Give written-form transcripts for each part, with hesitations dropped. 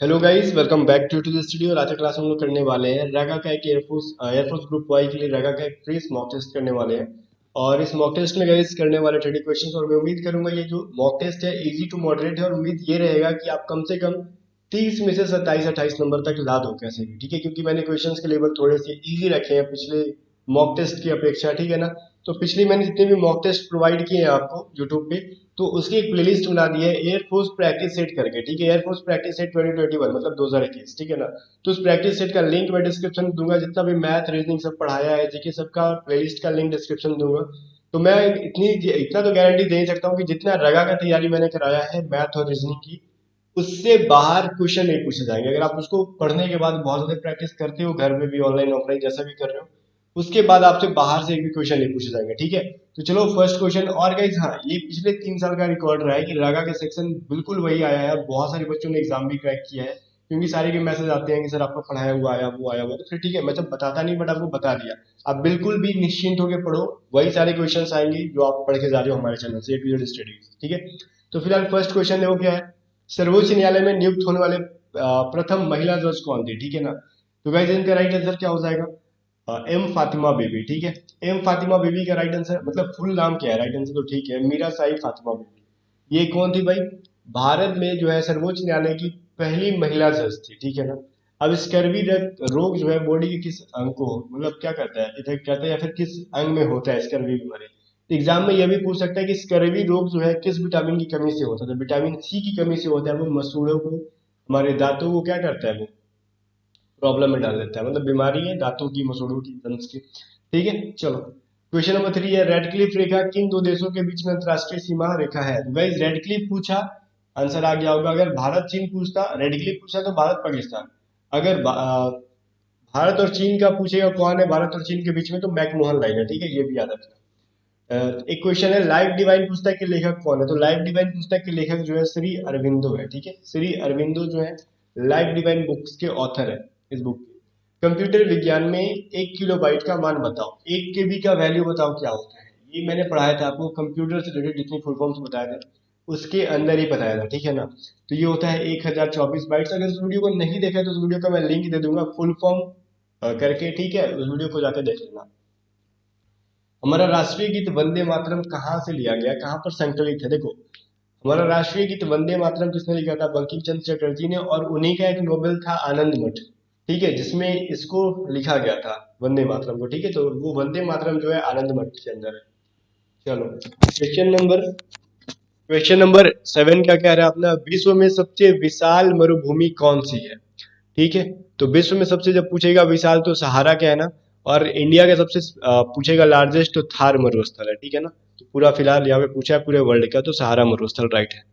Hello guys, welcome back to the studio. आज का class हम लोग करने वाले हैं रैगा का एक एयरफोर्स ग्रुप वाई के लिए रैगा का एक फ्री मॉक टेस्ट करने वाले हैं। और इस मॉक टेस्ट में गाइस करने वाले 30 क्वेश्चंस, और मैं उम्मीद करूंगा ये जो मॉक टेस्ट है इजी टू मॉडरेट है, और उम्मीद ये रहेगा कि आप कम से कम 30 में से 27-28 नंबर तक ला दो कैसे भी, ठीक है। क्योंकि मैंने क्वेश्चंस के लेवल थोड़े से इजी रखे हैं पिछले मॉक टेस्ट की अपेक्षा, ठीक है ना। तो पिछली मैंने जितने भी मॉक टेस्ट प्रोवाइड किए हैं आपको यूट्यूब पे, तो उसकी एक प्लेलिस्ट बना दी है एयरफोर्स प्रैक्टिस सेट करके, ठीक है। एयरफोर्स प्रैक्टिस सेट 2021 मतलब 2021, ठीक है ना। तो उस प्रैक्टिस सेट का लिंक मैं डिस्क्रिप्शन में दूंगा। जितना भी मैथ रीजनिंग सब पढ़ाया है, जीके सबका प्लेलिस्ट का लिंक डिस्क्रिप्शन में दूंगा। तो मैं इतना तो गारंटी दे ही सकता हूँ कि जितना रगा का तैयारी मैंने कराया है मैथ और रीजनिंग की, उससे बाहर क्वेश्चन नहीं पूछे जाएंगे। अगर आप उसको पढ़ने के बाद बहुत ज्यादा प्रैक्टिस करते हो, घर में भी ऑनलाइन ऑफलाइन जैसा भी कर रहे हो, उसके बाद आपसे बाहर से एक भी क्वेश्चन नहीं पूछे जाएंगे, ठीक है। तो चलो फर्स्ट क्वेश्चन। और गाइस हाँ, ये पिछले 3 साल का रिकॉर्ड रहा है कि रागा का सेक्शन बिल्कुल वही आया है, और बहुत सारे बच्चों ने एग्जाम भी क्रैक किया है। क्योंकि सारे के मैसेज आते हैं कि सर आपका पढ़ाया हुआ आया, वो आया हुआ, तो फिर ठीक है, मैं जब बताता नहीं बट आपको बता दिया। आप बिल्कुल भी निश्चिंत होकर पढ़ो, वही सारे क्वेश्चन आएंगे जो आप पढ़ के जा रहे हो हमारे चैनल से, ए टू जेड स्टडी, ठीक है। तो फिलहाल फर्स्ट क्वेश्चन देखो क्या है। सर्वोच्च न्यायालय में नियुक्त होने वाले प्रथम महिला जज कौन थी, ठीक है ना। तो गाइस इनका राइट आंसर क्या हो जाएगा? एम फातिमा बीबी, ठीक है। एम फातिमा बीबी का राइट आंसर, मतलब फुल नाम क्या है, राइट आंसर तो ठीक है मीरा साई फातिमा बीबी। ये कौन थी भाई? भारत में जो है सर्वोच्च न्यायालय की पहली महिला जज थी, ठीक है ना। अब स्कर्वी रोग जो है बॉडी के किस अंग को, मतलब क्या कहता है, इधर कहता है या फिर किस अंग में होता है स्कर्वी बीमारी? तो एग्जाम में यह भी पूछ सकता है कि स्कर्वी रोग जो है किस विटामिन की कमी से होता है। तो विटामिन सी की कमी से होता है। वो मसूड़ों को, हमारे दांतों को क्या करता है, वो प्रॉब्लम में डाल देता है। मतलब बीमारी है दांतों की, मसूड़ों की, दंत की, ठीक है। चलो क्वेश्चन नंबर 3 है, रेडक्लिफ रेखा किन दो देशों के बीच में अंतरराष्ट्रीय सीमा रेखा है? तो गाइस रेडक्लिफ पूछा, आंसर आ गया होगा। अगर भारत चीन पूछता, रेडक्लिफ पूछा तो भारत पाकिस्तान। अगर भारत और चीन का पूछेगा कौन है भारत और चीन के बीच में, तो मैकमोहन लाइन है, ठीक है, ये भी याद रखना। एक क्वेश्चन है, लाइफ डिवाइन पुस्तक के लेखक कौन है? तो लाइफ डिवाइन पुस्तक के लेखक जो है श्री अरविंदो है, ठीक है। श्री अरविंदो जो है लाइफ डिवाइन बुक्स के ऑथर है इस बुक के। कंप्यूटर विज्ञान में 1 किलोबाइट का मान बताओ, 1 KB का वैल्यू बताओ क्या होता है। ये मैंने पढ़ाया था आपको, कंप्यूटर से रिलेटेड जितनी फुल फॉर्म्स बताए थे उसके अंदर ही बताया था, ठीक है ना। तो ये होता है 1024 बाइट्स। अगर इस वीडियो को नहीं देखा तो उस वीडियो का मैं लिंक दे दूंगा फुल फॉर्म करके, ठीक है, उस वीडियो को जाकर देख लेना। हमारा राष्ट्रीय गीत वंदे मातरम कहाँ से लिया गया, कहाँ पर संकलित है? देखो, हमारा राष्ट्रीय गीत वंदे मातरम किसने लिखा था? बंकिम चंद्र चटर्जी ने। और उन्हीं का एक नोवेल था आनंद मठ, ठीक है, जिसमें इसको लिखा गया था वंदे मातरम को, ठीक है। तो वो वंदे मातरम जो है आनंद मठ के अंदर है। चलो क्वेश्चन नंबर 7 क्या कह रहा है अपना, विश्व में सबसे विशाल मरुभूमि कौन सी है, ठीक है। तो विश्व में सबसे जब पूछेगा विशाल तो सहारा का है ना। और इंडिया का सबसे पूछेगा लार्जेस्ट तो थार मरुस्थल है, ठीक है ना। तो पूरा फिलहाल यहाँ पे पूछा है पूरे वर्ल्ड का, तो सहारा मरुस्थल राइट है।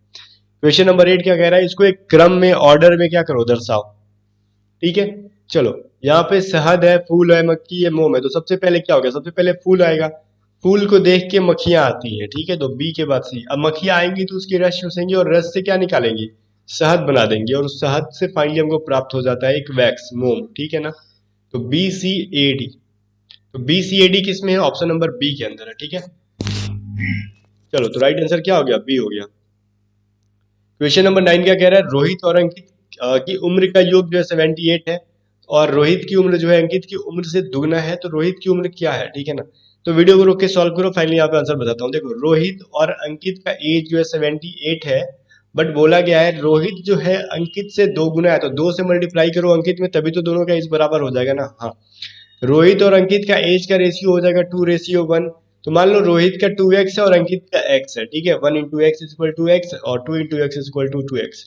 क्वेश्चन नंबर 8 क्या कह रहा है, इसको एक क्रम में ऑर्डर में क्या करो, दर्शाओ, ठीक है। चलो यहाँ पे शहद है, फूल है, मक्खी है, मोम है। तो सबसे पहले क्या हो गया, सबसे पहले फूल आएगा। फूल को देख के मक्खियां आती है, ठीक है, तो बी के बाद सी। अब मक्खियां आएंगी तो उसकी रस चूसेंगी, और रस से क्या निकालेंगी, शहद बना देंगे, और उस शहद से फाइनली हमको प्राप्त हो जाता है एक वैक्स, मोम, ठीक है ना। तो BCAD, तो BCAD किस में है? ऑप्शन नंबर बी के अंदर है, ठीक है। चलो तो राइट आंसर क्या हो गया, बी हो गया। क्वेश्चन नंबर 9 क्या कह रहा है, रोहित और अंकित की उम्र का योग जो है 78 है, और रोहित की उम्र जो है अंकित की उम्र से दुगना है। तो रोहित की उम्र क्या है, ठीक है ना। तो वीडियो को रोक के सॉल्व करो, फाइनली यहाँ पे आंसर बताता हूँ। देखो रोहित और अंकित का एज जो है 78 है, बट बोला गया है रोहित जो है अंकित से 2 गुना है। तो 2 से मल्टीप्लाई करो अंकित में, तभी तो दोनों का एज बराबर हो जाएगा ना। हाँ, रोहित और अंकित का एज का रेशियो हो जाएगा 2:1। तो मान लो रोहित का 2x है और अंकित का x है, ठीक है। 1 × x = x, और 2 × x = 2x।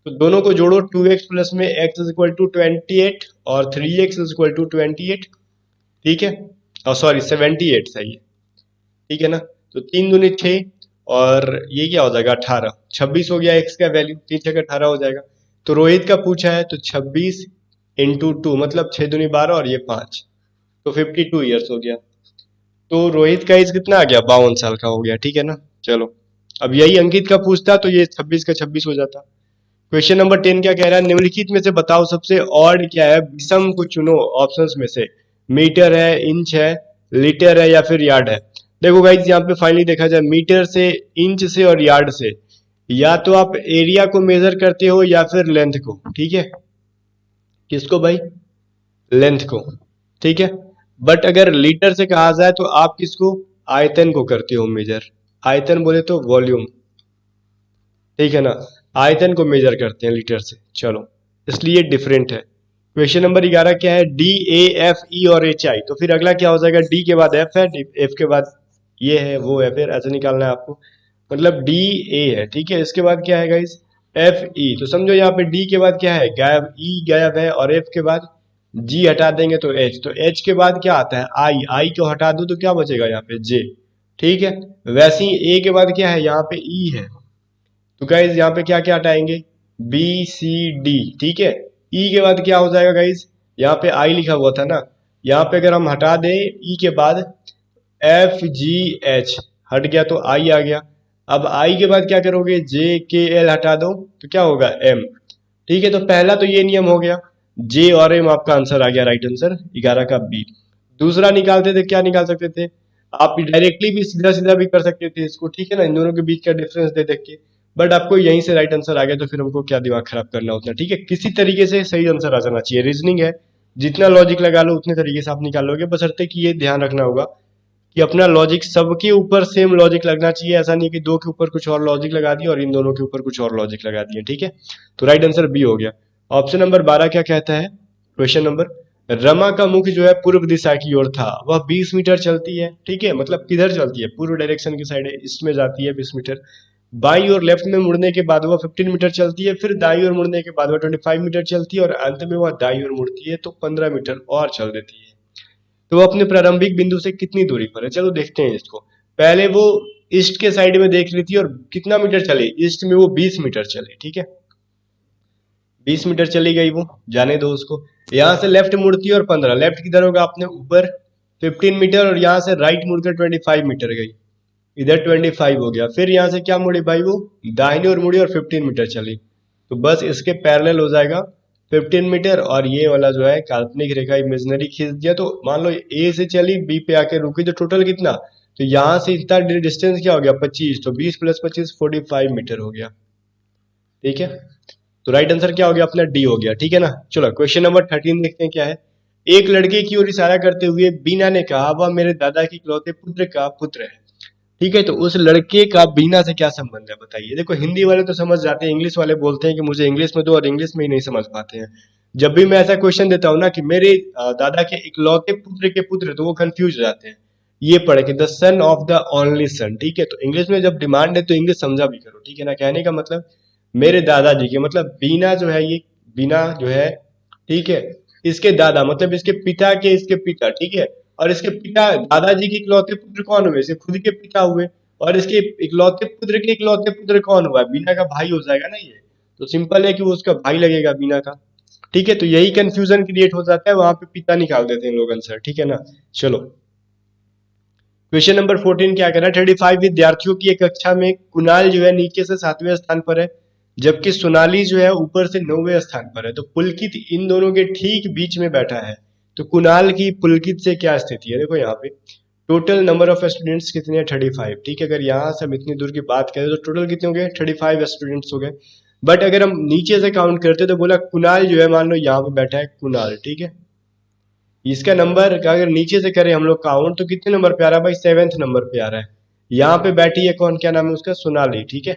तो दोनों को जोड़ो, 2x प्लस में x = 28, और 3x = 28, ठीक है। और सॉरी 78 सही है, ठीक है ना। तो 3 दूनी 6, और ये क्या हो जाएगा 18, 26 हो गया x का वैल्यू, 3 6 18 हो जाएगा। तो रोहित का पूछा है तो 26 × 2 मतलब 6 दूनी 12, और ये 5, तो 52 ईयर्स हो गया। तो रोहित का एज कितना आ गया, 52 साल का हो गया, ठीक है ना। चलो अब यही अंकित का पूछता तो ये 26 का 26 हो जाता। क्वेश्चन नंबर 10 क्या कह रहा है, निम्नलिखित में से बताओ सबसे ऑड क्या है, विषम को चुनो ऑप्शंस में से। मीटर है, इंच है, लीटर है, या फिर यार्ड है। देखो गाइस यहाँ पे फाइनली देखा जाए मीटर से, इंच से और यार्ड से, या तो आप एरिया को मेजर करते हो या फिर लेंथ को, ठीक है। किसको भाई? लेंथ को, ठीक है। बट अगर लीटर से कहा जाए तो आप किसको? आयतन को करते हो मेजर। आयतन बोले तो वॉल्यूम, ठीक है ना। आयतन को मेजर करते हैं लीटर से, चलो, इसलिए डिफरेंट है। क्वेश्चन नंबर 11 क्या है? डी, ए, एफ, ई और एच आई। तो फिर अगला क्या हो जाएगा? डी के बाद एफ है, एफ के बाद ये है, वो है, फिर ऐसे निकालना है आपको। मतलब डी ए है, ठीक है। इसके बाद क्या है गाइस? F E. तो समझो यहाँ पे डी के बाद क्या है? गायब, ई गायब है, और एफ के बाद जी हटा देंगे तो एच। तो एच के बाद क्या आता है? आई। आई को हटा दो तो क्या बचेगा यहाँ पे? जे, ठीक है। वैसे ही ए के बाद क्या है? यहाँ पे ई है, तो गाइज यहाँ पे क्या क्या हटाएंगे? बी सी डी, ठीक है। ई के बाद क्या हो जाएगा गाइज? यहाँ पे आई लिखा हुआ था ना, यहाँ पे अगर हम हटा दें ई के बाद एफ जी एच, हट गया तो आई आ गया। अब आई के बाद क्या करोगे? जे के एल हटा दो तो क्या होगा? एम, ठीक है। तो पहला तो ये नियम हो गया, जे और एम आपका आंसर आ गया, राइट आंसर 11 का बी। दूसरा निकालते थे, क्या निकाल सकते थे? आप डायरेक्टली भी सीधा सीधा भी कर सकते थे इसको, ठीक है ना, इन दोनों के बीच का डिफरेंस दे देख के। बट आपको यहीं से राइट आंसर आ गया, तो फिर हमको क्या दिमाग खराब करना उतना, ठीक है। किसी तरीके से सही आंसर आ जाना चाहिए, रीजनिंग है, जितना लॉजिक लगा लो उतने तरीके से आप निकाल लोगे, बशर्ते कि ये ध्यान रखना होगा कि अपना लॉजिक सबके ऊपर सेम लॉजिक लगना चाहिए। ऐसा नहीं कि दो के ऊपर कुछ और लॉजिक लगा दिया और इन दोनों के ऊपर कुछ और लॉजिक लगा दिए, ठीक है। तो राइट आंसर बी हो गया। ऑप्शन नंबर 12 क्या कहता है? क्वेश्चन नंबर, रमा का मुख जो है पूर्व दिशा की ओर था, वह 20 मीटर चलती है, ठीक है। मतलब किधर चलती है? पूर्व डायरेक्शन की साइड है, इसमें जाती है 20 मीटर। बाई और लेफ्ट में मुड़ने के बाद वह 15 मीटर चलती है, फिर दाई और मुड़ने के बाद वह 25 मीटर चलती है, और अंत में वह दाई और मुड़ती है तो 15 मीटर और चल देती है। तो वो अपने प्रारंभिक बिंदु से कितनी दूरी पर है? चलो देखते हैं इसको। पहले वो ईस्ट के साइड में देख रही थी और कितना मीटर चली? ईस्ट में वो 20 मीटर चली, ठीक है। 20 मीटर चली गई वो, जाने दो उसको। यहाँ से लेफ्ट मुड़ती है और 15, लेफ्ट किधर होगा अपने ऊपर 15 मीटर, और यहाँ से राइट मुड़कर 25 मीटर गई, इधर 25 हो गया। फिर यहाँ से क्या मुड़ी भाई? वो दाहिनी ओर मुड़ी और 15 मीटर चली, तो बस इसके पैरेलल हो जाएगा 15 मीटर, और ये वाला जो है काल्पनिक रेखा इमेजिनरी खींच दिया। तो मान लो ए से चली, बी पे आके रुकी, तो टोटल कितना? तो यहाँ से इतना डिस्टेंस क्या हो गया? 25, तो 20 + 25 45 मीटर हो गया, ठीक है। तो राइट आंसर क्या हो गया अपना? डी हो गया, ठीक है ना। चलो क्वेश्चन नंबर 13 देखते हैं क्या है। एक लड़के की ओर इशारा करते हुए बीना ने कहा, वह मेरे दादा की इकलौते पुत्र का पुत्र है, ठीक है। तो उस लड़के का बीना से क्या संबंध है बताइए? देखो हिंदी वाले तो समझ जाते हैं, इंग्लिश वाले बोलते हैं कि मुझे इंग्लिश में दो, और इंग्लिश में ही नहीं समझ पाते हैं। जब भी मैं ऐसा क्वेश्चन देता हूँ ना कि मेरे दादा के इकलौते पुत्र के पुत्र, तो वो कंफ्यूज हो जाते हैं। ये पढ़े कि the son of the only son, ठीक है। तो इंग्लिश में जब डिमांड है तो इंग्लिश समझा भी करो, ठीक है ना। कहने का मतलब मेरे दादाजी के, मतलब बीना जो है, ये बीना जो है, ठीक है, इसके दादा मतलब इसके पिता के, इसके पिता, ठीक है। और इसके पिता दादाजी के इकलौते पुत्र कौन हुए? इसके खुद के पिता हुए। और इसके इकलौते पुत्र के इकलौते पुत्र कौन हुआ? बीना का भाई हो जाएगा ना ये। तो सिंपल है कि वो उसका भाई लगेगा बीना का, ठीक है। तो यही कंफ्यूजन क्रिएट हो जाता है, वहां पे पिता निकाल देते हैं लोग आंसर, ठीक है ना। चलो क्वेश्चन नंबर 14 क्या कह रहा है? 35 विद्यार्थियों की एक कक्षा में कुणाल जो है नीचे से 7वें स्थान पर है, जबकि सोनाली जो है ऊपर से 9वें स्थान पर है। तो पुलकित इन दोनों के ठीक बीच में बैठा है। तो कुणाल की पुलकित से क्या स्थिति है? देखो यहाँ पे टोटल नंबर ऑफ स्टूडेंट्स कितने हैं? 35, ठीक है। अगर यहाँ से हम इतनी दूर की बात करें तो टोटल कितने हो गए? 35 स्टूडेंट्स हो गए। बट अगर हम नीचे से काउंट करते तो बोला कुणाल जो है, मान लो यहाँ पे बैठा है कुणाल, ठीक है। इसका नंबर का अगर नीचे से करें हम लोग काउंट, तो कितने नंबर पे आ रहा है भाई? 7th नंबर पे आ रहा है। यहाँ पे बैठी है कौन, क्या नाम है उसका? सोनाली, ठीक है।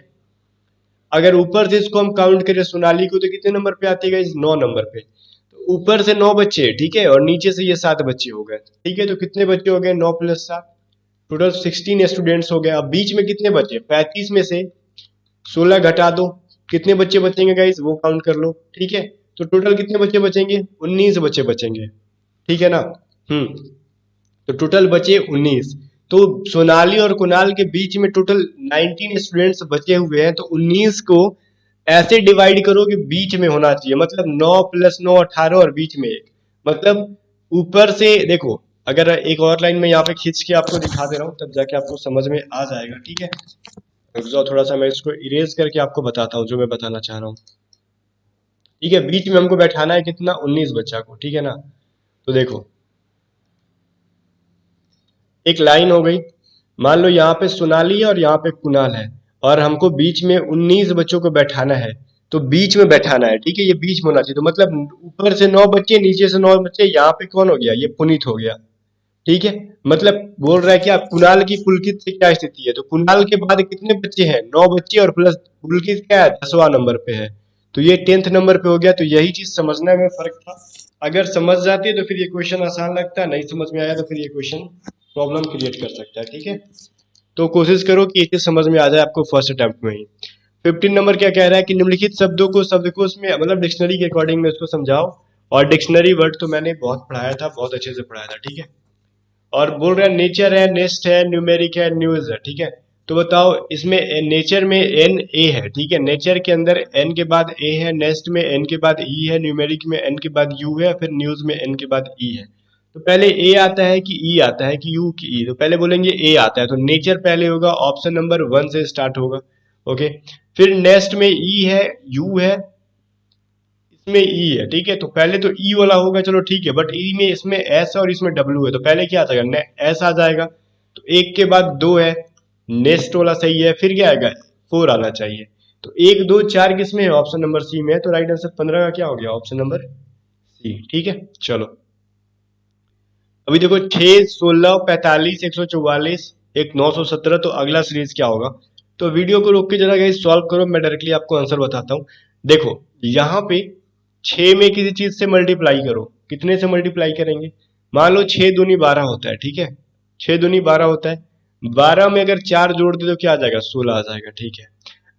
अगर ऊपर से इसको हम काउंट करें सोनाली को, तो कितने नंबर पे आती है? 9 नंबर पे। तो ऊपर से 9 बच्चे, ठीक है, और नीचे से ये 7 बच्चे हो गए, ठीक है। तो कितने बच्चे हो गए? 9 + 7, टोटल 16 स्टूडेंट्स हो गए। अब बीच में कितने बचे? 35 में से 16 घटा दो, कितने बच्चे बचेंगे गाइस? वो काउंट कर लो, ठीक है। तो टोटल कितने बच्चे बचेंगे? 19 बच्चे बचेंगे, ठीक है ना। तो टोटल बचे 19। तो सोनाली और कुणाल के बीच में टोटल 19 स्टूडेंट्स बचे हुए हैं, तो 19 को ऐसे डिवाइड करो कि बीच में होना चाहिए, मतलब 9 + 9 18, और बीच में एक, मतलब ऊपर से देखो। अगर एक और लाइन में यहाँ पे खींच के आपको दिखा दे रहा हूँ, तब जाके आपको समझ में आ जाएगा, ठीक है। रुक जाओ थोड़ा सा, मैं इसको इरेज करके आपको बताता हूँ जो मैं बताना चाह रहा हूँ, ठीक है। बीच में हमको बैठाना है कितना? 19 बच्चा को, ठीक है ना। तो देखो एक लाइन हो गई, मान लो यहाँ पे सोनाली है और यहाँ पे कुणाल है, और हमको बीच में 19 बच्चों को बैठाना है, तो बीच में बैठाना है, ठीक है, ये बीच में होना चाहिए। तो मतलब ऊपर से 9 बच्चे, नीचे से 9 बच्चे, यहाँ पे कौन हो गया, ये पुनीत हो गया, ठीक है। मतलब बोल रहा है कि आप कुणाल की पुलकित से क्या स्थिति है, तो कुणाल के बाद कितने बच्चे हैं, 9 बच्चे, और प्लस पुलकित क्या है, 10वां नंबर पे है, तो ये 10th नंबर पे हो गया। तो यही चीज समझने में फर्क था। अगर समझ जाती है तो फिर ये क्वेश्चन आसान लगता है, नहीं समझ में आया तो फिर ये क्वेश्चन प्रॉब्लम क्रिएट कर सकता है, ठीक है। तो कोशिश करो कि ये चीज समझ में आ जाए आपको फर्स्ट अटेम्प्ट में ही। 15 नंबर क्या कह रहा है कि निम्नलिखित शब्दों को शब्दकोश में, मतलब डिक्शनरी के अकॉर्डिंग में इसको समझाओ। और डिक्शनरी वर्ड तो मैंने बहुत पढ़ाया था, बहुत अच्छे से पढ़ाया था, ठीक है। और बोल रहा है नेचर है, नेस्ट है, न्यूमेरिक है, न्यूज है, ठीक है। तो बताओ इसमें नेचर में एन ए है, ठीक है, नेचर के अंदर एन के बाद ए है, नेस्ट में एन के बाद ई है, न्यूमेरिक में एन के बाद यू है, फिर न्यूज में एन के बाद ई है। तो पहले ए आता है कि ई आता है कि यू की ई, तो पहले बोलेंगे ए आता है, तो नेचर पहले होगा, ऑप्शन नंबर 1 से स्टार्ट होगा। ओके, फिर नेस्ट में ई है, यू है, इसमें ई है, ठीक है, तो पहले तो ई वाला होगा, चलो ठीक है, बट ई में इसमें एस और इसमें डब्ल्यू है, तो पहले क्या आ जाएगा, एस आ जाएगा। तो एक के बाद दो है, नेक्स्ट वाला सही है, फिर क्या आएगा, 4 आना चाहिए। तो 1 2 4 किसमें है, ऑप्शन नंबर सी में है, तो राइट आंसर 15 का क्या हो गया, ऑप्शन नंबर सी, ठीक है। चलो अभी देखो 6 16 45 144 एक 917, तो अगला सीरीज क्या होगा। तो वीडियो को रोक के जरा गाइस सॉल्व करो, मैं डायरेक्टली आपको आंसर बताता हूँ। देखो यहाँ पे 6 में किसी चीज से मल्टीप्लाई करो, कितने से मल्टीप्लाई करेंगे, मान लो 6 दूनी 12 होता है, ठीक है, 6 दूनी 12 होता है, 12 में अगर 4 जोड़ दे तो क्या आ जाएगा, 16 आ जाएगा, ठीक है।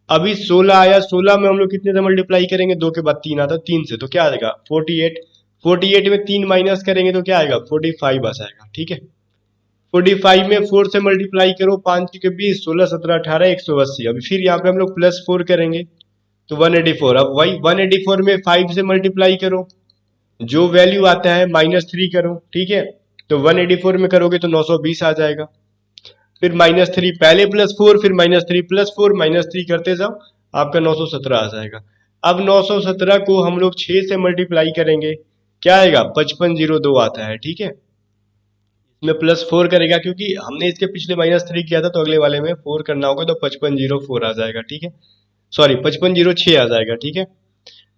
अभी 16 आया, 16 में हम लोग कितने से मल्टीप्लाई करेंगे, 2 के बाद 3 आता है, 3 से, तो क्या आ जाएगा 48, 48 में 3 माइनस करेंगे तो क्या आएगा 45 आ जाएगा, ठीक है। 45 में 4 से मल्टीप्लाई करो, 5 के 20, 16 17 18 180। अभी फिर यहाँ पे हम लोग प्लस 4 करेंगे तो 184। अब वही 184 में 5 से मल्टीप्लाई करो, जो वैल्यू आता है -3 करो, ठीक है, तो 184 में करोगे तो 920 आ जाएगा। फिर -3, पहले +4 फिर -3 +4 -3 करते जाओ, आपका 917 आ जाएगा। अब 917 को हम लोग 6 से मल्टीप्लाई करेंगे, क्या आएगा 5502 आता है, ठीक है। इसमें +4 करेगा क्योंकि हमने इसके पिछले -3 किया था, तो अगले वाले में 4 करना होगा, तो 5504 आ जाएगा, ठीक है, सॉरी 5506 आ जाएगा, ठीक है।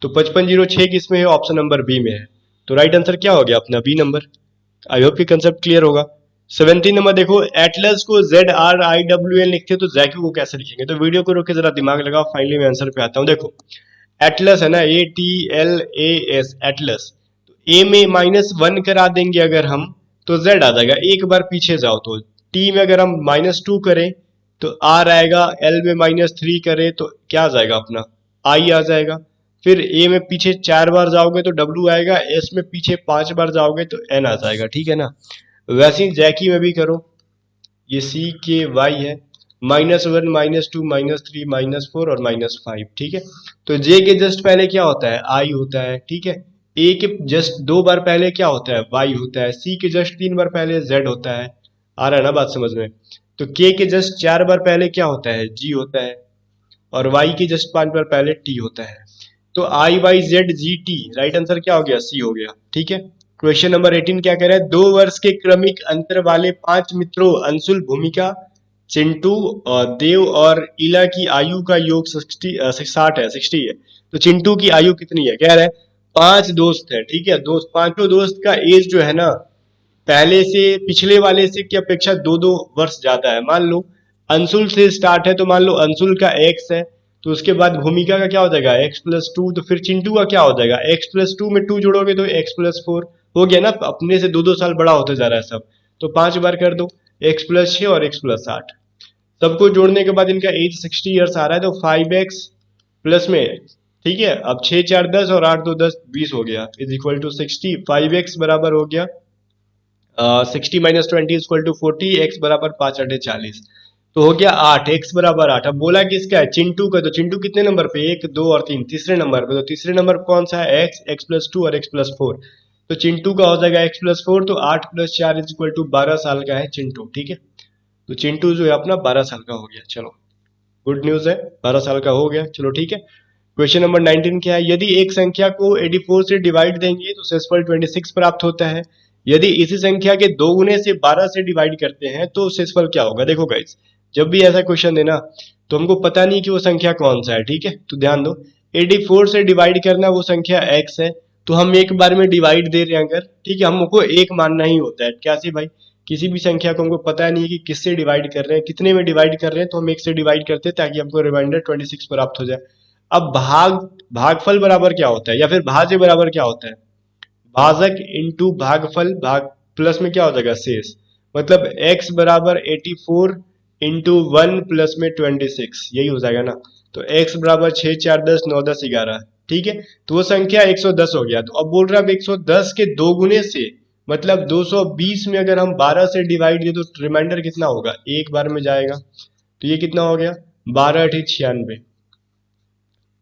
तो 5506 किसमें है, ऑप्शन नंबर बी में है। तो राइट आंसर क्या हो गया अपना, बी नंबर। आई होप कि कंसेप्ट क्लियर होगा। 17 नंबर देखो, एटलस को ZRIWL लिखते हो तो जैक्यू को कैसे लिखेंगे, तो वीडियो को रोक के जरा दिमाग लगाओ, फाइनली मैं आंसर पे आता हूँ। देखो एटलस है ना, ATLAS, एटलस, तो ए में -1 करा देंगे अगर हम, तो जेड आ जाएगा, एक बार पीछे जाओ, तो टी में अगर हम -2 करें तो आर आएगा, एल में -3 करें तो क्या आ जाएगा अपना आई आ जाएगा। फिर ए में पीछे 4 बार जाओगे तो डब्ल्यू आएगा, एस में पीछे 5 बार जाओगे तो एन आ जाएगा, ठीक है ना। वैसे ही जैकी में भी करो, ये सी के वाई है, -1 -2 -3 -4 और -5, ठीक है। तो जे के जस्ट पहले क्या होता है, आई होता है, ठीक है। ए के जस्ट 2 बार पहले क्या होता है, वाई होता है। सी के जस्ट 3 बार पहले जेड होता है, आ रहा है ना बात समझ में। तो के जस्ट 4 बार पहले क्या होता है, जी होता है। और वाई के जस्ट 5 बार पहले टी होता है। तो IYZGT, राइट आंसर क्या हो गया, सी हो गया, ठीक है। क्वेश्चन नंबर 18 क्या कह रहा है, 2 वर्ष के क्रमिक अंतर वाले 5 मित्रों अंशुल, भूमिका, चिंटू और देव और इला की आयु का योग 60 है। तो चिंटू की आयु कितनी है, कह रहा है 5 दोस्त है, ठीक है, दोस्त, पांचों दोस्त का एज जो है ना, पहले से पिछले वाले से की अपेक्षा 2-2 वर्ष ज्यादा है। मान लो अंशुल से स्टार्ट है, तो मान लो अंशुल का x है, तो उसके बाद भूमिका का क्या हो जाएगा x+2, तो फिर चिंटू का क्या हो जाएगा x+2 में 2 जोड़ोगे तो x+4 हो गया ना, अपने से 2-2 साल बड़ा होते जा रहा है सब। तो 5 बार कर दो, x+6 और x+8, सबको जोड़ने के बाद इनका एज 60 ईयर्स आ रहा है, तो 5x प्लस में, ठीक है, अब 6 4 10 और 8 2 10 20 हो गया, इज इक्वल टू 60। 5x बराबर हो गया 60 - 20 = 40, x बराबर 5 8 40, तो हो गया 8, x बराबर 8। अब बोला किसका है, चिंटू का, तो चिंटू कितने नंबर पे, 1 2 और 3, तीसरे नंबर पे, तो तीसरे नंबर पे कौन सा है, x, x+2 और x+4, तो चिंटू का हो जाएगा x+4, तो 8 + 4 = 12 साल का है चिंटू, ठीक है। तो चिंटू जो है अपना 12 साल का हो गया, चलो गुड न्यूज है, 12 साल का हो गया, चलो ठीक है। क्वेश्चन नंबर 19 क्या है, यदि एक संख्या को 84 से डिवाइड देंगे तो शेषफल 26 प्राप्त होता है। यदि इसी संख्या के 2 गुने से 12 से डिवाइड करते हैं तो शेषफल क्या होगा। देखो गाइस, जब भी ऐसा क्वेश्चन देना तो हमको पता नहीं कि वो संख्या कौन सा है, ठीक है। तो ध्यान दो 84 से डिवाइड करना वो संख्या x है, तो हम एक बार में डिवाइड दे रहे हैं अगर, ठीक है, हमको एक मानना ही होता है। कैसे भाई, किसी भी संख्या को हमको पता नहीं है कि किससे डिवाइड कर रहे हैं, कितने में डिवाइड कर रहे हैं, तो हम एक से डिवाइड करते हैं ताकि हमको रिमाइंडर 26 प्राप्त हो जाए। अब भागफल बराबर क्या होता है, या फिर भाज्य बराबर क्या होता है, भाजक इंटू भागफल, भाग प्लस में क्या हो जाएगा शेष, मतलब x बराबर 84 इंटू 1 प्लस में 26, यही हो जाएगा ना। तो x बराबर 6 4 10 9 10 11, ठीक है। तो वो संख्या 110 हो गया। तो अब बोल रहा है 110 के दो गुने से, मतलब 220 में अगर हम 12 से डिवाइड दे तो रिमाइंडर कितना होगा, एक बार में जाएगा। तो ये कितना हो गया, 12 8 96,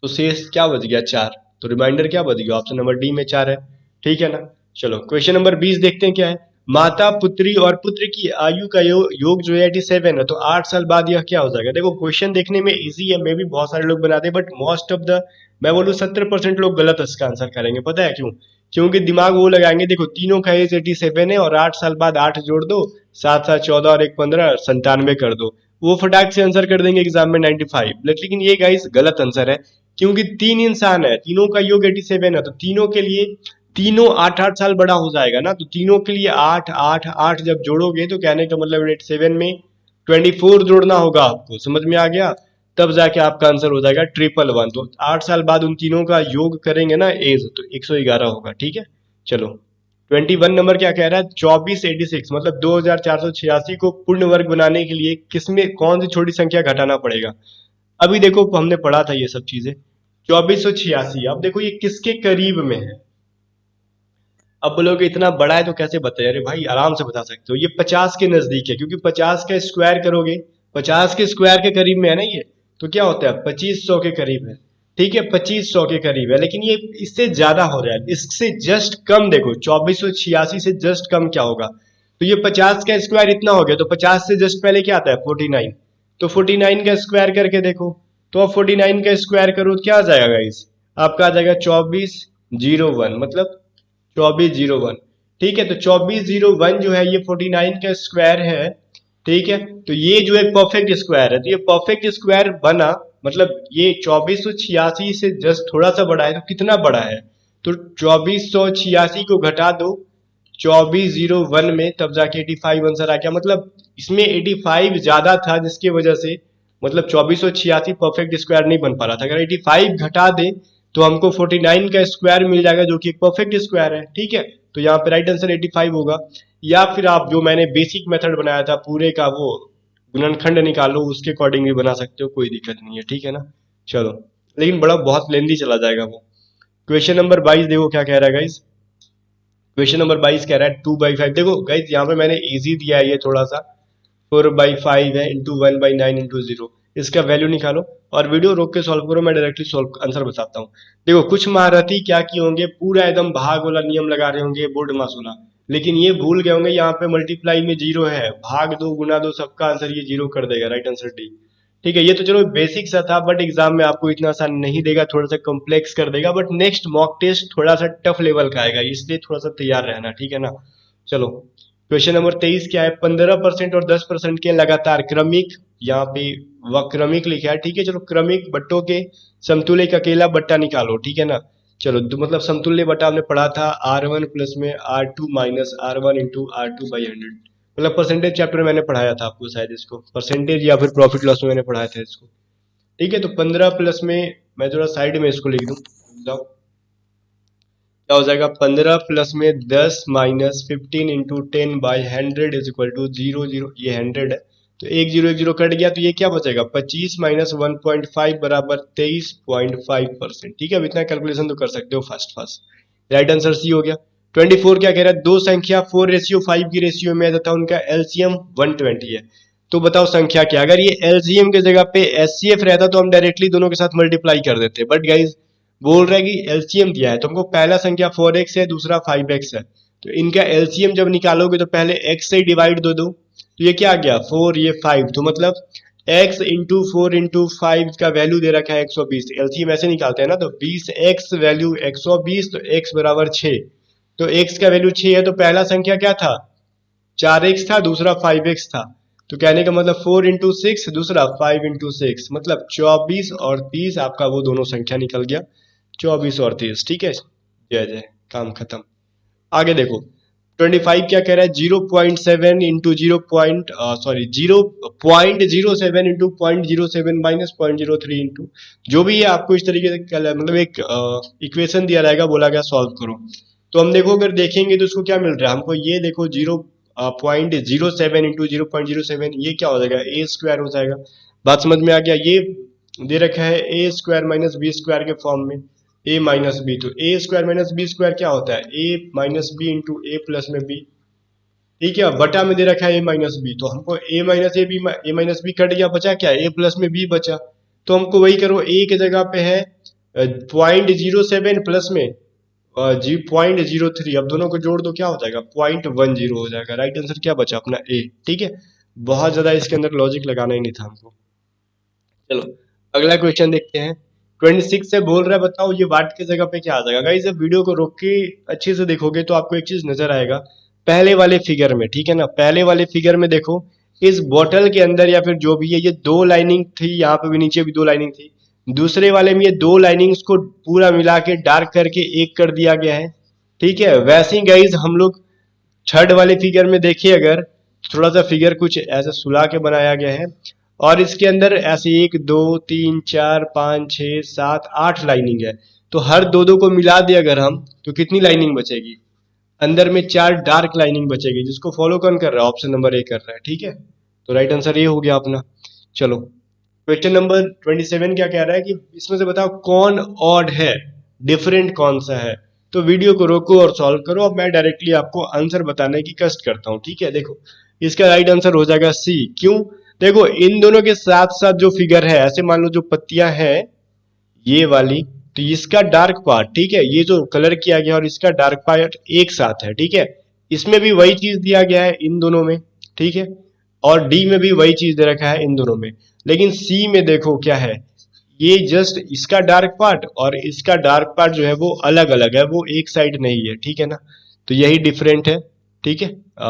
तो शेष क्या बच गया 4, तो रिमाइंडर क्या बच गया, ऑप्शन नंबर डी में 4 है, ठीक है ना। चलो क्वेश्चन नंबर 20 देखते हैं क्या है। माता पुत्री और पुत्र की आयु का योग जो है 87 है, तो 8 साल बाद यह क्या हो जाएगा। देखो क्वेश्चन देखने में इजी है, मे भी बहुत सारे लोग बनाते हैं, बट मोस्ट ऑफ द, मैं बोलूँ 70% लोग गलत इसका आंसर करेंगे। पता है क्यों, क्योंकि दिमाग वो लगाएंगे, देखो तीनों का एज 87 है और 8 साल बाद 8 जोड़ दो, 7 7 14 और 1 15, 97 कर दो, वो फटाक से आंसर कर देंगे एग्जाम में 95। लेकिन ये गाइस गलत आंसर है, क्योंकि तीन इंसान है, तीनों का योग 87 है, तो तीनों के लिए तीनों 8 8 साल बड़ा हो जाएगा ना, तो तीनों के लिए 8 8 8 जब जोड़ोगे तो कहने का मतलब 87 में 24 जोड़ना होगा आपको, समझ में आ गया, तब जाके आपका आंसर हो जाएगा 111। तो 8 साल बाद उन तीनों का योग करेंगे ना एज, तो 111 होगा, ठीक है। चलो 21 नंबर क्या कह रहा है, 2486 मतलब 2486 को पूर्ण वर्ग बनाने के लिए किसमें कौन सी छोटी संख्या घटाना पड़ेगा। अभी देखो हमने पढ़ा था ये सब चीजें, 2486, अब देखो ये किसके करीब में है। अब बोलोगे इतना बड़ा है तो कैसे बताए, अरे भाई आराम से बता सकते हो, ये 50 के नजदीक है, क्योंकि 50 का स्क्वायर करोगे, 50 के स्क्वायर के करीब में है ना ये, तो क्या होता है 2500 के करीब है, ठीक है, 2500 के करीब है। लेकिन ये इससे ज्यादा हो रहा है, इससे जस्ट कम, देखो 2486 से जस्ट कम क्या होगा, तो ये 50 का स्क्वायर इतना हो गया, तो 50 से जस्ट पहले क्या आता है 49, तो 49 का स्क्वायर करके देखो, तो अब 49 का स्क्वायर करो तो क्या आ जाएगा गाइस, आपका आ जाएगा 2401, मतलब 2401, ठीक है। तो 2401 जो है ये 49 का स्क्वायर है, ठीक है। तो ये जो एक परफेक्ट स्क्वायर है, तो ये परफेक्ट स्क्वायर बना, मतलब ये 2486 से जस्ट थोड़ा सा बड़ा है, तो कितना बड़ा है, तो 2486 को घटा दो 2401 में, तब जाके 85 आंसर आ गया। मतलब इसमें 85 ज्यादा था, जिसकी वजह से मतलब 2486 परफेक्ट स्क्वायर नहीं बन पा रहा था। अगर 85 घटा दे तो हमको 49 का स्क्वायर मिल जाएगा, जो कि एक परफेक्ट स्क्वायर है, ठीक है। तो यहाँ पे राइट आंसर 85 होगा। या फिर आप जो मैंने बेसिक मेथड बनाया था पूरे का, वो गुणनखंड निकालो, उसके अकॉर्डिंग भी बना सकते हो, कोई दिक्कत नहीं है, ठीक है ना। चलो, लेकिन बड़ा बहुत लेंदी चला जाएगा वो। क्वेश्चन नंबर 22 देखो क्या कह रहा है गाइस। क्वेश्चन नंबर 22 कह रहा है 2/5, देखो गाइस यहाँ पे मैंने इजी दिया है ये थोड़ा सा, 4/5 है इंटू 1/9 इंटू 0, इसका वैल्यू निकालो और वीडियो रोक के सॉल्व करो, मैं डायरेक्टली सॉल्व आंसर बताता हूँ। देखो कुछ महारथी क्या किए होंगे, पूरा एकदम भाग वाला नियम लगा रहे होंगे, बोर्ड मास वाला, लेकिन ये भूल गए होंगे यहाँ पे मल्टीप्लाई में जीरो है, भाग दो गुना दो सबका आंसर ये जीरो कर देगा, राइट आंसर डी, ठीक है। ये तो चलो बेसिक सा था, बट एग्जाम में आपको इतना आसान नहीं देगा, थोड़ा सा कॉम्प्लेक्स कर देगा, बट नेक्स्ट मॉक टेस्ट थोड़ा सा टफ लेवल का आएगा, इसलिए थोड़ा सा तैयार रहना, ठीक है ना। चलो क्वेश्चन नंबर 23 क्या है, 15% और 10% के लगातार क्रमिक, यहाँ पे वक्रमिक लिखा है, ठीक है। चलो क्रमिक बट्टों के समतुल्य का अकेला बट्टा निकालो, ठीक है ना। चलो तो मतलब समतुल्य बट्टा हमने पढ़ा था R1 प्लस में R2 minus R1 into R2/100, मतलब परसेंटेज चैप्टर मैंने पढ़ाया था आपको शायद, इसको परसेंटेज या फिर प्रॉफिट लॉस में मैंने पढ़ाया था इसको, ठीक है। तो 15 प्लस में, मैं जरा साइड में इसको लिख दूं, बताओ क्या हो जाएगा, 15 प्लस में 10 minus 15 into 10/100 is equal to 0 0, ये 100 है, तो एक जीरो कट गया, तो ये क्या बचेगा 25 माइनस 1.5 बराबर 23.5%, ठीक है। अब इतना कैलकुलेशन तो कर सकते हो fast fast, right answer C हो गया। 24 क्या कह रहा है, दो संख्या 4:5 की रेशियो में है तथा उनका एलसीएम 120 है, तो बताओ संख्या क्या। अगर ये एलसीएम के जगह पे एचसीएफ रहता तो हम डायरेक्टली दोनों के साथ मल्टीप्लाई कर देते, बट गाइज बोल रहा है कि एलसीएम दिया है, तो हमको पहला संख्या 4x है, दूसरा 5x है, तो इनका एलसीएम जब निकालोगे तो पहले x से डिवाइड दो दो, तो ये क्या आ गया 4, ये 5, तो मतलब x इंटू 4 इंटू 5 का वैल्यू दे रखा है 120, एलसीएम ऐसे निकालते हैं ना, तो 20x वैल्यू 120, तो x बराबर 6, तो x का वैल्यू 6 है, तो पहला संख्या क्या था 4x था, दूसरा 5x था, तो कहने का मतलब 4 इंटू सिक्स, दूसरा 5 इंटू सिक्स, मतलब 24 और 30 आपका वो दोनों संख्या निकल गया, 24 और 30। ठीक है, जय जय, काम खत्म। आगे देखो 25 क्या कह रहा है, 0.7 इंटू 0.07 इंटू 0.07 माइनस 0.03 इंटू, जो भी है आपको इस तरीके से मतलब एक इक्वेशन दिया रहेगा, बोला गया सॉल्व करो। तो हम देखो अगर देखेंगे तो इसको क्या मिल रहा है हमको, ये देखो 0.07 इंटू 0.07, ये क्या हो जाएगा, ए स्क्वायर हो जाएगा। बात समझ में आ गया। ये दे रखा है ए स्क्वायर माइनस बी स्क्वायर के फॉर्म में, ए माइनस बी, तो ए स्क्वायर माइनस बी स्क्वायर क्या होता है, ए माइनस बी इंटू ए प्लस में बी। ठीक है, बटा में दे रखा है ए माइनस बी, तो हमको A minus A B, A minus B cut गया, बचा क्या, ए प्लस में बी बचा। तो हमको वही करो, ए की जगह पे है 0.07 प्लस में 0.03, अब दोनों को जोड़ दो क्या हो जाएगा, 0.10 हो जाएगा। राइट आंसर क्या बचा अपना ए। ठीक है, बहुत ज्यादा इसके अंदर लॉजिक लगाना ही नहीं था हमको। चलो अगला क्वेश्चन देखते हैं। 26 से बोल रहा है, बताओ ये वाट की जगह पे क्या आ जाएगा। गाइस जब वीडियो को रोक के अच्छे से देखोगे तो आपको एक चीज नजर आएगा पहले वाले फिगर में। ठीक है ना, पहले वाले फिगर में देखो, इस बॉटल के अंदर या फिर जो भी है ये दो लाइनिंग थी, यहाँ पे भी नीचे भी दो लाइनिंग थी। दूसरे वाले में ये दो लाइनिंग्स को पूरा मिला के डार्क करके एक कर दिया गया है। ठीक है, वैसे ही गाइस हम लोग थर्ड वाले फिगर में देखिए, अगर थोड़ा सा फिगर कुछ ऐसा सुला के बनाया गया है, और इसके अंदर ऐसे 1 2 3 4 5 6 7 8 लाइनिंग है। तो हर दो दो को मिला दे अगर हम, तो कितनी लाइनिंग बचेगी, अंदर में 4 डार्क लाइनिंग बचेगी, जिसको फॉलो कौन कर रहा है, ऑप्शन नंबर ए कर रहा है। ठीक है, तो राइट आंसर ये हो गया अपना। चलो क्वेश्चन नंबर 27 क्या कह रहा है कि इसमें से बताओ कौन ऑड है, डिफरेंट कौन सा है। तो वीडियो को रोको और सॉल्व करो। अब मैं डायरेक्टली आपको आंसर बताने की कष्ट करता हूं। ठीक है, देखो इसका राइट आंसर हो जाएगा सी। क्यों, देखो इन दोनों के साथ साथ जो फिगर है, ऐसे मान लो जो पत्तियां हैं ये वाली, तो इसका डार्क पार्ट, ठीक है, ये जो कलर किया गया और इसका डार्क पार्ट एक साथ है। ठीक है, इसमें भी वही चीज दिया गया है इन दोनों में। ठीक है, और डी में भी वही चीज दे रखा है इन दोनों में। लेकिन सी में देखो क्या है, ये जस्ट इसका डार्क पार्ट और इसका डार्क पार्ट जो है वो अलग अलग है, वो एक साइड नहीं है। ठीक है ना, तो यही डिफरेंट है। ठीक है,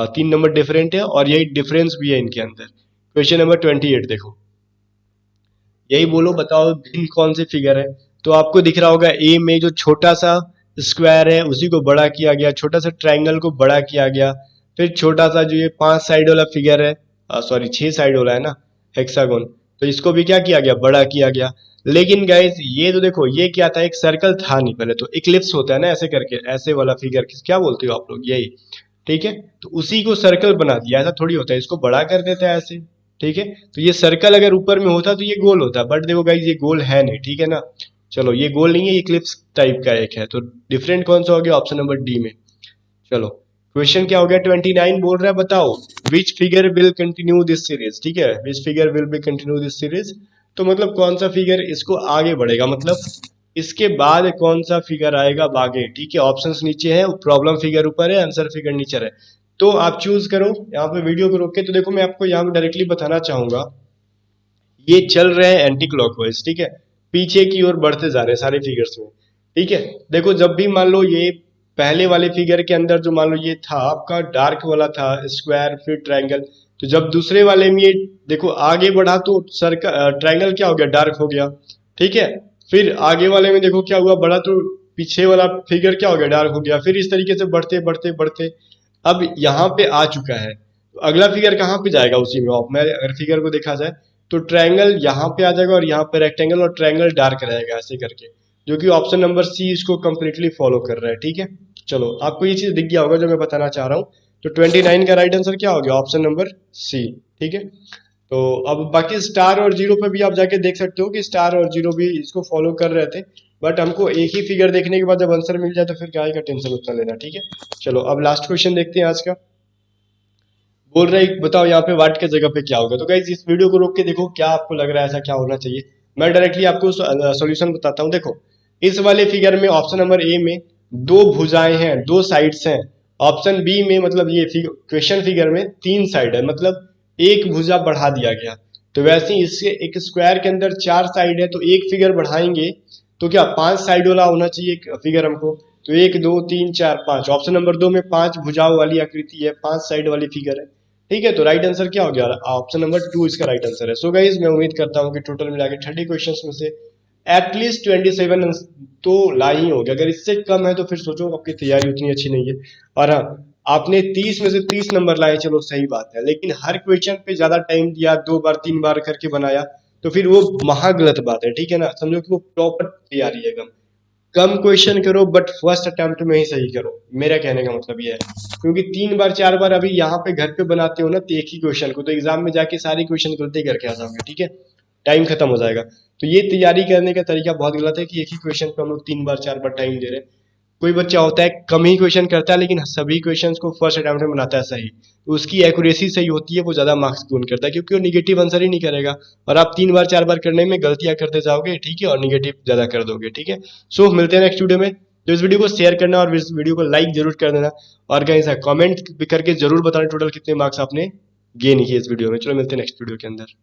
3 नंबर डिफरेंट है और यही डिफरेंस भी है इनके अंदर। क्वेश्चन नंबर 28 देखो, यही बोलो बताओ भिन्न कौन से फिगर है। तो आपको दिख रहा होगा ए में जो छोटा सा स्क्वायर है उसी को बड़ा किया गया, छोटा सा ट्रायंगल को बड़ा किया गया, फिर छोटा सा जो ये 5 साइड वाला फिगर है, सॉरी 6 साइड वाला है ना, हेक्सागोन, तो इसको भी क्या किया गया, बड़ा किया गया। लेकिन गाइस ये तो देखो ये क्या था, एक सर्कल था नहीं पहले, तो इक्लिप्स होता है ना ऐसे करके, ऐसे वाला फिगर क्या बोलते हो आप लोग, यही। ठीक है, तो उसी को सर्कल बना दिया, ऐसा थोड़ी होता है, इसको बड़ा कर देता है ऐसे। ठीक है, तो ये सर्कल अगर ऊपर में होता तो ये गोल होता, बट देखो गाइस ये गोल है नहीं। ठीक है ना, चलो ये गोल नहीं है, इक्लिप्स टाइप का एक है, तो डिफरेंट कौन सा हो गया, ऑप्शन नंबर डी में। चलो क्वेश्चन क्या हो गया, 29 बोल रहा है बताओ which figure will continue this series. ठीक है, which figure will be continue this series, तो मतलब कौन सा फिगर इसको आगे बढ़ेगा, मतलब इसके बाद कौन सा फिगर आएगा अब आगे। ठीक है, ऑप्शंस नीचे है, प्रॉब्लम फिगर ऊपर है, आंसर फिगर नीचे है। तो आप चूज करो। यहाँ पे वीडियो को रोक के, तो देखो मैं आपको यहाँ पे डायरेक्टली बताना चाहूंगा, ये चल रहे हैं एंटी क्लॉकवाइज। ठीक है, पीछे की ओर बढ़ते जा रहे हैं सारे फिगर्स में। ठीक है, देखो जब भी मान लो ये पहले वाले फिगर के अंदर जो मान लो ये था आपका डार्क वाला था स्क्वायर फिर ट्रायंगल, तो जब दूसरे वाले में ये देखो आगे बढ़ा तो सर्कल ट्रायंगल क्या हो गया, डार्क हो गया। ठीक है, फिर आगे वाले में देखो क्या हुआ, बढ़ा तो पीछे वाला फिगर क्या हो गया, डार्क हो गया। फिर इस तरीके से बढ़ते बढ़ते बढ़ते अब यहाँ पे आ चुका है, तो अगला फिगर कहाँ पे जाएगा उसी में। मैं अगर फिगर को देखा जाए तो ट्रायंगल यहाँ पे आ जाएगा और यहाँ पे रेक्टेंगल और ट्रायंगल डार्क रहेगा ऐसे करके, जो कि ऑप्शन नंबर सी इसको कंप्लीटली फॉलो कर रहा है। ठीक है, चलो आपको ये चीज दिख गया होगा जो मैं बताना चाह रहा हूँ। तो 29 का राइट आंसर क्या हो गया, ऑप्शन नंबर सी। ठीक है, तो अब बाकी स्टार और जीरो पे भी आप जाके देख सकते हो कि स्टार और जीरो भी इसको फॉलो कर रहे थे, बट हमको एक ही फिगर देखने के बाद जब आंसर मिल जाए तो फिर क्या का टेंशन उतना लेना। ठीक है, चलो अब लास्ट क्वेश्चन देखते हैं आज का। बोल रहे हैं बताओ यहाँ पे वाट के जगह पे क्या होगा। तो गाइस इस वीडियो को रोक के देखो क्या आपको लग रहा है ऐसा क्या होना चाहिए। मैं डायरेक्टली आपको सॉल्यूशन बताता हूँ। देखो इस वाले फिगर में ऑप्शन नंबर ए में दो भुजाएं हैं, दो साइड्स हैं। ऑप्शन बी में मतलब ये क्वेश्चन फिगर में 3 साइड है, मतलब एक भुजा बढ़ा दिया गया। तो वैसे ही इसके एक स्क्वायर के अंदर 4 साइड है, तो एक फिगर बढ़ाएंगे तो क्या 5 साइड वाला होना चाहिए फिगर हमको। तो 1 2 3 4 5, ऑप्शन नंबर 2 में 5 भुजाओं वाली आकृति है, 5 साइड वाली फिगर है। ठीक है, तो राइट आंसर क्या हो गया? ऑप्शन नंबर 2 इसका राइट आंसर है। सो गाइस मैं उम्मीद करता हूँ कि टोटल मिला के 30 क्वेश्चंस में से एटलीस्ट 27 तो ला ही होगा। अगर इससे कम है तो फिर सोचो आपकी तैयारी उतनी अच्छी नहीं है। और हाँ, आपने 30 में से 30 नंबर लाए, चलो सही बात है, लेकिन हर क्वेश्चन पे ज्यादा टाइम दिया, 2 बार 3 बार करके बनाया, तो फिर वो महा गलत बात है। ठीक है ना, समझो कि वो प्रॉपर तैयारी है। कम क्वेश्चन करो बट फर्स्ट अटेम्प्ट में ही सही करो, मेरा कहने का मतलब ये है। क्योंकि 3 बार 4 बार अभी यहाँ पे घर पे बनाते हो ना तो एक ही क्वेश्चन को, तो एग्जाम में जाके सारी क्वेश्चन गलती करके आ जाओगे। ठीक है, टाइम खत्म हो जाएगा। तो ये तैयारी करने का तरीका बहुत गलत है कि एक ही क्वेश्चन पे हम लोग 3 बार 4 बार टाइम दे रहे हैं। कोई बच्चा होता है कम ही क्वेश्चन करता है लेकिन सभी क्वेश्चंस को फर्स्ट अटेम्प्ट में बनाता है सही, तो उसकी एक्यूरेसी सही होती है, वो ज्यादा मार्क्स गेन करता है क्योंकि वो निगेटिव आंसर ही नहीं करेगा। और आप 3 बार 4 बार करने में गलतियां करते जाओगे, ठीक है, और निगेटिव ज्यादा कर दोगे। ठीक है, सो मिलते हैं नेक्स्ट वीडियो में। तो इस वीडियो को शेयर करना और इस वीडियो को लाइक जरूर कर देना, और गाइस कमेंट भी करके जरूर बताना टोटल कितने मार्क्स आपने गेन किए इस वीडियो में। चलो मिलते हैं नेक्स्ट वीडियो के अंदर।